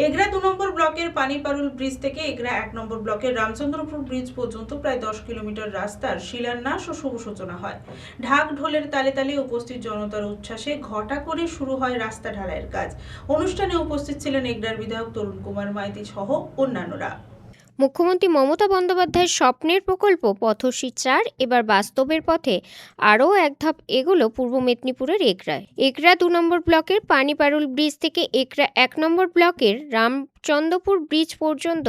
এগরা 2 নম্বর ব্লকের পানিপারুল ব্রিজ থেকে এগরা 1 নম্বর ব্লকের রামচন্দ্রপুর ব্রিজ পর্যন্ত প্রায় 10 কিলোমিটার রাস্তার শিলান্যাস ও শুভ সূচনা হয়। ঢাক ঢোলের তালে তালে উপস্থিত জনতার উচ্ছ্বাসে ঘটা করে শুরু হয় রাস্তা ঢালাইয়ের কাজ। অনুষ্ঠানে উপস্থিত ছিলেন এগরার বিধায়ক তরুণ কুমার মাইতি সহ অন্যান্যরা। মুখ্যমন্ত্রী মমতা বন্দ্যোপাধ্যায়ের স্বপ্নের প্রকল্প পথশ্রী 4 এবার বাস্তবের পথে আরও এক ধাপ এগোলো পূর্ব মেদিনীপুরের এগরায়। এগরা 2 নম্বর ব্লকের পানিপারুল ব্রিজ থেকে এগরা 1 নম্বর ব্লকের রামচন্দ্রপুর ব্রিজ পর্যন্ত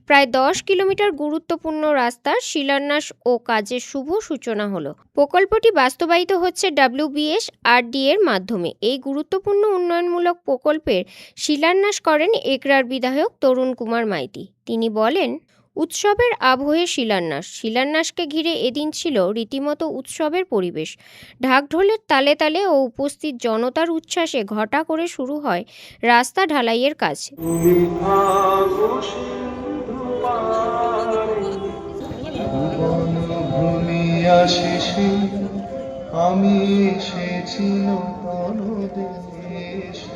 প্রায় 10 কিলোমিটার গুরুত্বপূর্ণ রাস্তার শিলান্যাস ও কাজের শুভ সূচনা হলো। প্রকল্পটি বাস্তবায়িত হচ্ছে WBSRD এর মাধ্যমে। এই গুরুত্বপূর্ণ উন্নয়নমূলক প্রকল্পের শিলান্যাস করেন এগরার বিধায়ক তরুণ কুমার মাইতি। তিনি বলেন, উৎসবের আবহে শিলান্যাসকে ঘিরে এদিন ছিল রীতিমতো উৎসবের পরিবেশ। ঢাকঢোলের তালে তালে ও উপস্থিত জনতার উচ্ছ্বাসে ঘটা করে শুরু হয় রাস্তা ঢালাইয়ের কাজ। আমি এসেছি নতুন দেশে।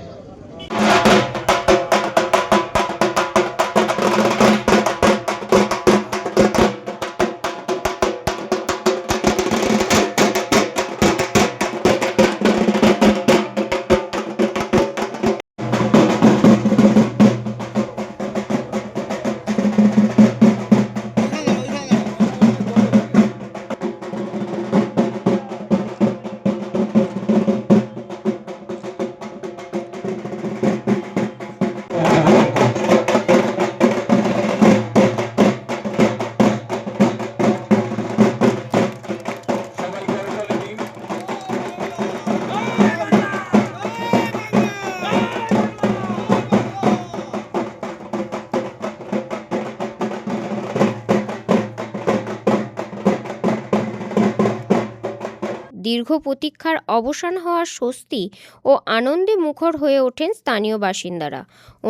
দীর্ঘ প্রতীক্ষার অবসান হওয়ার স্বস্তি ও আনন্দে মুখর হয়ে ওঠেন স্থানীয় বাসিন্দারা।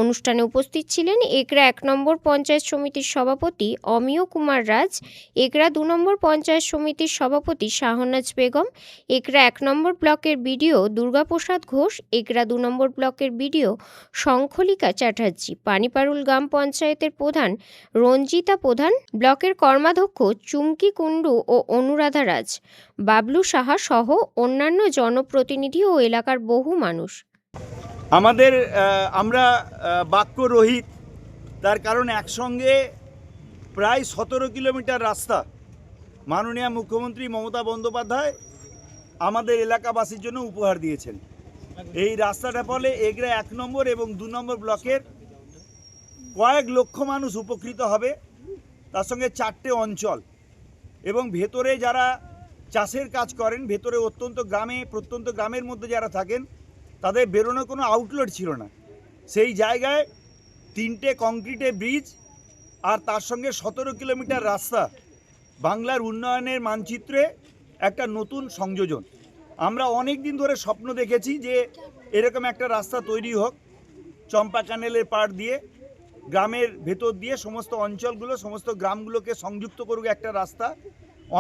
অনুষ্ঠানে উপস্থিত ছিলেন এগরা 1 নম্বর পঞ্চায়েত সমিতির সভাপতি অমিয় কুমার রাজ, এগরা 2 নম্বর পঞ্চায়েত সমিতির সভাপতি শাহনাজ বেগম, এগরা 1 নম্বর ব্লকের বিডিও দুর্গাপ্রসাদ ঘোষ, এগরা 2 নম্বর ব্লকের বিডিও শঙ্খলিকা চ্যাটার্জি, পানিপারুল গ্রাম পঞ্চায়েতের প্রধান রঞ্জিতা প্রধান, ব্লকের কর্মাধ্যক্ষ চুমকি কুণ্ডু ও অনুরাধা রাজ, বাবলু সাহা সহ অন্যান্য জনপ্রতিনিধি ও এলাকার বহু মানুষ। আমরা বাক্য রহিত, তার কারণ একসঙ্গে প্রায় 17 কিলোমিটার রাস্তা মাননীয় মুখ্যমন্ত্রী মমতা বন্দ্যোপাধ্যায় আমাদের এলাকাবাসীর জন্য উপহার দিয়েছেন। এই রাস্তাটা ফলে এগরা 1 নম্বর এবং 2 নম্বর ব্লকের কয়েক লক্ষ মানুষ উপকৃত হবে, তার সঙ্গে 4টে অঞ্চল এবং ভেতরে যারা চাষের কাজ করেন, ভেতরে প্রত্যন্ত গ্রামের মধ্যে যারা থাকেন তাদের বেরোনোর কোনো আউটলেট ছিল না। সেই জায়গায় 3টে কংক্রিটের ব্রিজ আর তার সঙ্গে 17 কিলোমিটার রাস্তা বাংলার উন্নয়নের মানচিত্রে একটা নতুন সংযোজন। আমরা অনেক দিন ধরে স্বপ্ন দেখেছি যে এরকম একটা রাস্তা তৈরি হোক, চম্পা ক্যানেলের পাড় দিয়ে গ্রামের ভেতর দিয়ে সমস্ত অঞ্চলগুলো, সমস্ত গ্রামগুলোকে সংযুক্ত করুক একটা রাস্তা।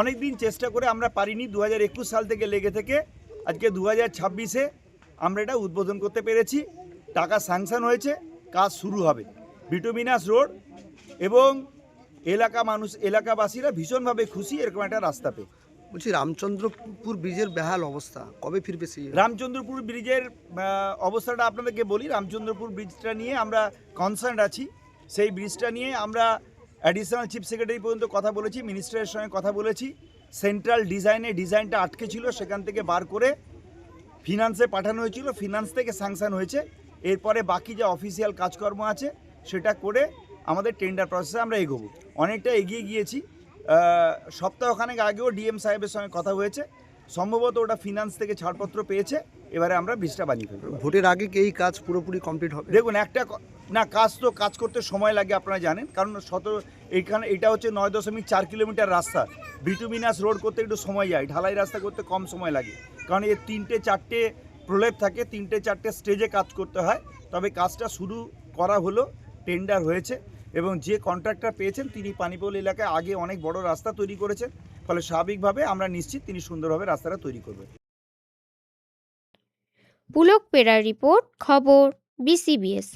অনেক দিন চেষ্টা করে আমরা পারিনি। 2021 সাল থেকে লেগে থেকে আজকে 2026-এ আমরা এটা উদ্বোধন করতে পেরেছি। টাকা স্যাংশন হয়েছে, কাজ শুরু হবে। বিটুমিনাস রোড এবং এলাকাবাসীরা ভীষণভাবে খুশি এরকম একটা রাস্তা পেয়ে। বলছি, রামচন্দ্রপুর ব্রিজের বেহাল অবস্থা, কবে ফিরবে সেই? রামচন্দ্রপুর ব্রিজের অবস্থাটা আপনাদেরকে বলি। রামচন্দ্রপুর ব্রিজটা নিয়ে আমরা কনসার্ন আছি। সেই ব্রিজটা নিয়ে আমরা অ্যাডিশনাল চিফ সেক্রেটারি পর্যন্ত কথা বলেছি, মিনিস্টারের সঙ্গে কথা বলেছি। সেন্ট্রাল ডিজাইনটা আটকে ছিল, সেখান থেকে বার করে ফিনান্সে পাঠানো হয়েছিল, ফিনান্স থেকে স্যাংশন হয়েছে। এরপরে বাকি যে অফিসিয়াল কাজকর্ম আছে সেটা করে আমাদের টেন্ডার প্রসেসে আমরা এগোবো। অনেকটা এগিয়ে গিয়েছি। সপ্তাহখানেক আগেও ডিএম সাহেবের সঙ্গে কথা হয়েছে, সম্ভবত ওটা ফিনান্স থেকে ছাড়পত্র পেয়েছে। এবারে আমরা ব্রিজটা বানিয়ে ফেলবো। ভোটের আগে কি এই কাজ পুরোপুরি কমপ্লিট হবে? দেখুন, কাজ করতে সময় লাগে, আপনারা জানেন। কারণ এটা হচ্ছে 9.4 কিলোমিটার রাস্তা। বিটুমিনাস রোড করতে একটু সময় যায়, ঢালাই রাস্তা করতে কম সময় লাগে। কারণ এর 3-4টে প্রলেপ থাকে, 3-4টে স্টেজে কাজ করতে হয়। তবে কাজটা শুরু করা হলো, টেন্ডার হয়েছে এবং যে কন্ট্রাক্টর পেয়েছেন তিনি পানিপোল এলাকায় আগে অনেক বড় রাস্তা তৈরি করেছেন। ফলে স্বাভাবিকভাবে আমরা নিশ্চিত তিনি সুন্দরভাবে রাস্তাটা তৈরি করবেন। পুলক পেরার রিপোর্ট, খবর BCBS।